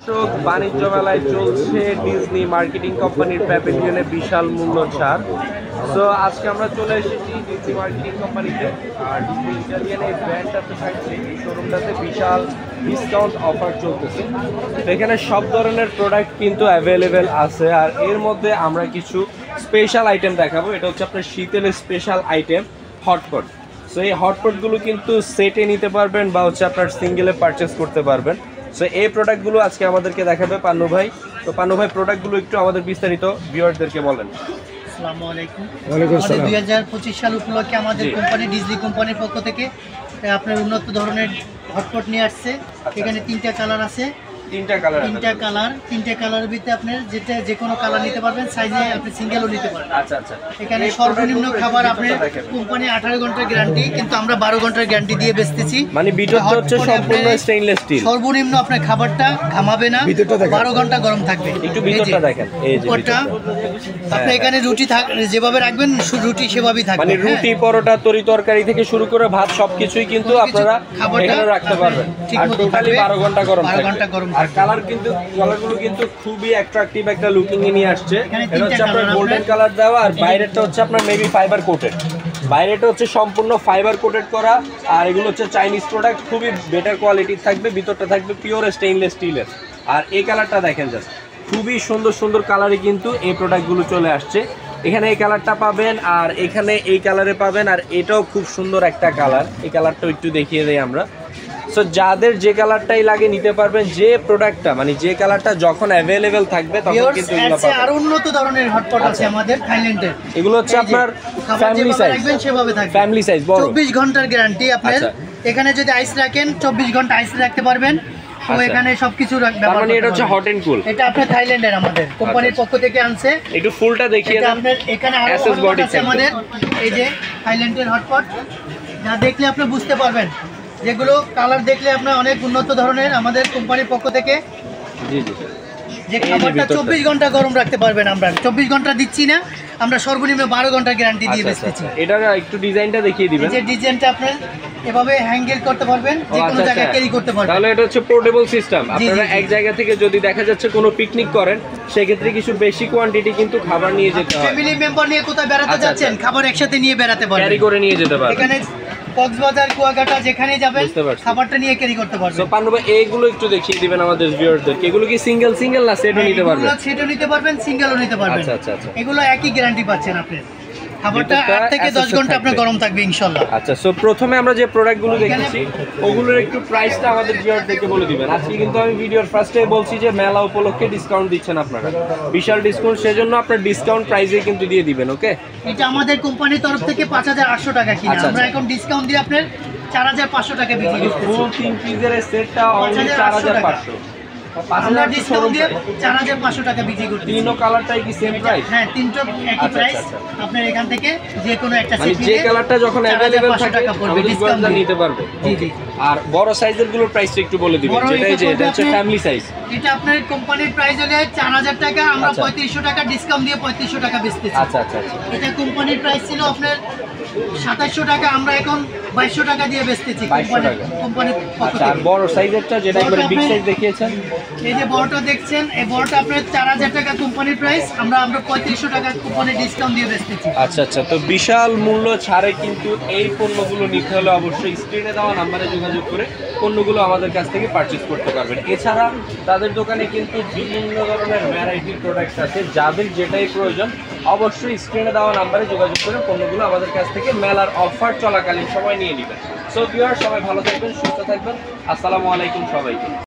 দর্শক, বাণিজ্য মেলায় চলছে ডিজনি মার্কেটিং কোম্পানির প্যাভিলিয়নে বিশাল মূল্য ছাড়। সো আজকে আমরা চলে এসেছি ডিজনি মার্কেটিং কোম্পানিতে। আর ডিজনি ইটালিয়ান এই ব্র্যান্ডটাতে থাকছে, এই শোরুমটাতে বিশাল ডিসকাউন্ট অফার চলতেছে। তো এখানে সব ধরনের প্রোডাক্ট কিন্তু অ্যাভেলেবেল আছে। আর এর মধ্যে আমরা কিছু স্পেশাল আইটেম দেখাবো। এটা হচ্ছে আপনার শীতের স্পেশাল আইটেম হটপট। সো এই হটপটগুলো কিন্তু সেটে নিতে পারবেন বা হচ্ছে আপনার সিঙ্গেলে পারচেস করতে পারবেন। সো এই প্রোডাক্টগুলো আজকে আমাদেরকে দেখাবে পান্নু ভাই। তো পান্নু ভাই, প্রোডাক্টগুলো একটু আমাদের বিস্তারিত ভিউয়ারদেরকে বলেন। আসসালামু আলাইকুম। 2025 সাল উপলক্ষে আমাদের কোম্পানি ডিজনি কোম্পানির পক্ষ থেকে আপনার উন্নত ধরনের হটপট নিয়ে আসছে। এখানে তিনটা কালার আছে। তিনটা কালার ভিতরে আপনার যেটা যে কোনো কালার নিতে পারবেন, সাইজে আপনি সিঙ্গেলও নিতে পারবেন। আচ্ছা। এখানে সর্বনিম্ন খাবার আপনার কোম্পানি 18 ঘন্টার গ্যারান্টি, কিন্তু আমরা 12 ঘন্টার গ্যারান্টি দিয়ে বেচতেছি। মানে ভিতরটা হচ্ছে সম্পূর্ণ স্টেইনলেস স্টিল। সর্বনিম্ন আপনার খাবারটা ঘামাবে না, 12 ঘন্টা গরম থাকবে। একটু ভিতরটা দেখেন, এই যে উপরটা আপনি এখানে রুটি যেভাবে রাখবেন রুটি সেভাবেই থাকবে। মানে রুটি, পরোটা, তরি তরকারি থেকে শুরু করে ভাত সবকিছুই কিন্তু আপনারা এখানে রাখতে পারবেন। আর টোটালি 12 ঘন্টা গরম থাকবে। আর কালারগুলো কিন্তু খুবই অ্যাট্রাকটিভ একটা লুকিং এ নিয়ে আসছে। এটা হচ্ছে আপনার গোল্ডেন কালার দেওয়া, আর বাইরেটা হচ্ছে আপনার মেবি ফাইবার কোটেড। বাইরেটা হচ্ছে সম্পূর্ণ ফাইবার কোটেড করা। আর এগুলো হচ্ছে চাইনিজ প্রোডাক্ট, খুবই বেটার কোয়ালিটির থাকবে। ভিতরটা থাকবে পিওর স্টেইনলেস স্টিলের। আর এই কালারটা দেখেন, জাস্ট খুবই সুন্দর সুন্দর কালারে কিন্তু এই প্রোডাক্টগুলো চলে আসছে। এখানে এই কালারটা পাবেন, আর এখানে এই কালারে পাবেন। আর এটাও খুব সুন্দর একটা কালার। এই কালারটাও একটু দেখিয়ে দেই আমরা। সো যাদের যে কালারটাই লাগে নিতে পারবেন। যে প্রোডাক্টটা মানে যে কালারটা যখন অ্যাভেলেবেল থাকবে তখন কিন্তু এগুলো পাবেন। আর উন্নত ধরনের হটপট আছে আমাদের থাইল্যান্ডের। এগুলো হচ্ছে আপনার ফ্যামিলি সাইজ, সেভাবে থাকবে। ফ্যামিলি সাইজ বড়, 24 ঘন্টার গ্যারান্টি আপনার। এখানে যদি আইস রাখেন 24 ঘন্টা আইস রাখতে পারবেন। তো এখানে সবকিছু রাখবেন। মানে এটা হচ্ছে হট এন্ড কুল। এটা আপনার থাইল্যান্ডের আমাদের কোম্পানির পক্ষ থেকে আনছে। একটু ফুলটা দেখিয়ে দেন। আপনার এখানে আরো হটপট আছে আমাদের, এই যে থাইল্যান্ডের হটপট। যা দেখলে আপনি বুঝতে পারবেন, যেগুলো কালার দেখলে আপনার অনেক উন্নত ধরনের আমাদের কোম্পানির পক্ষ থেকে। যে খাবারটা 24 ঘন্টা গরম রাখতে পারবেন। আমরা 24 ঘন্টা দিচ্ছি না, আমরা সর্বনিম্ন 12 ঘন্টার গ্যারান্টি দিয়ে বেচতেছি। এটা একটু ডিজাইনটা দেখিয়ে দিবেন। যে ডিজাইনটা আপনি এভাবে হ্যাঙ্গেল করতে পারবেন, যে কোনো জায়গায় ক্যারি করতে পারবেন। তাহলে এটা হচ্ছে পোর্টেবল সিস্টেম। আপনারা এক জায়গা থেকে যদি দেখা যাচ্ছে কোনো পিকনিক করেন, সেক্ষেত্রে কিছু বেশি কোয়ান্টিটি কিন্তু খাবার নিয়ে যেতে হয়। ফ্যামিলি মেম্বার নিয়ে কোথায় বেড়াতে যাচ্ছেন, খাবার একসাথে নিয়ে বেড়াতে পারবেন, ক্যারি করে নিয়ে যেতে পারবেন। এখানে কক্সবাজার, কুয়াকাটা যেখানে যাবেন খাবারটা নিয়ে ক্যারি করতে পারবেন। সো পান্নু ভাই, এইগুলো একটু দেখিয়ে দিবেন আমাদের ভিউয়ারদের। এগুলো কি সিঙ্গেল না সেটও নিতে পারবেন? এগুলো সেটও নিতে পারবেন, সিঙ্গেলও নিতে পারবেন। আচ্ছা। এগুলো একই গ্যারান্টি পাচ্ছেন আপনি। খাবারটা 8 থেকে 10 ঘন্টা আপনার গরম থাকবে ইনশাআল্লাহ। আচ্ছা, সো প্রথমে আমরা যে প্রোডাক্টগুলো দেখেছি ওগুলোর একটু প্রাইসটা আমাদের ভিউয়ারদেরকে বলে দিবেন। আজকে কিন্তু আমি ভিডিওর ফার্স্টেই বলছি যে মেলা উপলক্ষে ডিসকাউন্ট দিচ্ছেন আপনারা, বিশাল ডিসকাউন্ট। সেজন্য আপনার ডিসকাউন্ট প্রাইসে কিন্তু দিয়ে দিবেন। ওকে, এটা আমাদের কোম্পানির তরফ থেকে 5800 টাকা কিনা, আমরা এখন ডিসকাউন্ট দিয়ে আপনার 4500 টাকা বিক্রি করতেছি। ফুল 3 পিসের সেটটা অনলি 4500। আমরা ডিসকাউন্ট দিয়ে 4500 টাকা বিক্রি করতেছি। তিনও কালারটাই কি সেম প্রাইস? হ্যাঁ, তিনটা একই প্রাইস। আপনার এখান থেকে যে কোনো একটা সেট নিলে যে কালারটা যখন अवेलेबल থাকে টাকা পড়বে, ডিসকাউন্ট নিতে পারবে। জি। আর বড় সাইজের গুলোর প্রাইসটা একটু বলে দিবেন। এটা হচ্ছে ফ্যামিলি সাইজ। এটা আপনার কোম্পানির প্রাইস হলো 4000 টাকা, আমরা 3500 টাকা ডিসকাউন্ট দিয়ে 3500 টাকা বেচতেছি। আচ্ছা। এটা কোম্পানির প্রাইস ছিল আপনার 2700 টাকা, আমরা এখন 2200 টাকা দিয়ে বেচতেছি কোম্পানির পক্ষ থেকে। আর বড় সাইজেরটা যেটা একবারে বিগ সাইজ দেখিয়েছেন, এই যে বড়টা দেখছেন, এই বড়টা আপনার 4000 টাকা কোম্পানির প্রাইস, আমরা 3500 টাকা কোম্পানির ডিসকাউন্ট দিয়ে বেচতেছি। আচ্ছা। তো বিশাল মূল্য ছাড়ে কিন্তু এই পণ্যগুলো নিতে হলে অবশ্যই স্ক্রিনে দেওয়া নাম্বারে যোগাযোগ করে পণ্যগুলো আমাদের কাছ থেকে পারচেজ করতে পারবেন। এছাড়া তাদের দোকানে কিন্তু বিভিন্ন ধরনের ভ্যারাইটির প্রোডাক্ট আছে। যাদের যেটাই প্রয়োজন অবশ্যই স্ক্রিনে দেওয়া নাম্বারে যোগাযোগ করে পণ্যগুলো আমাদের কাছ থেকে মেলার অফার চলাকালীন সময় নিয়ে নেবেন। সো ভিউয়ার, সবাই ভালো থাকবেন, সুস্থ থাকবেন। আসসালামু আলাইকুম সবাইকে।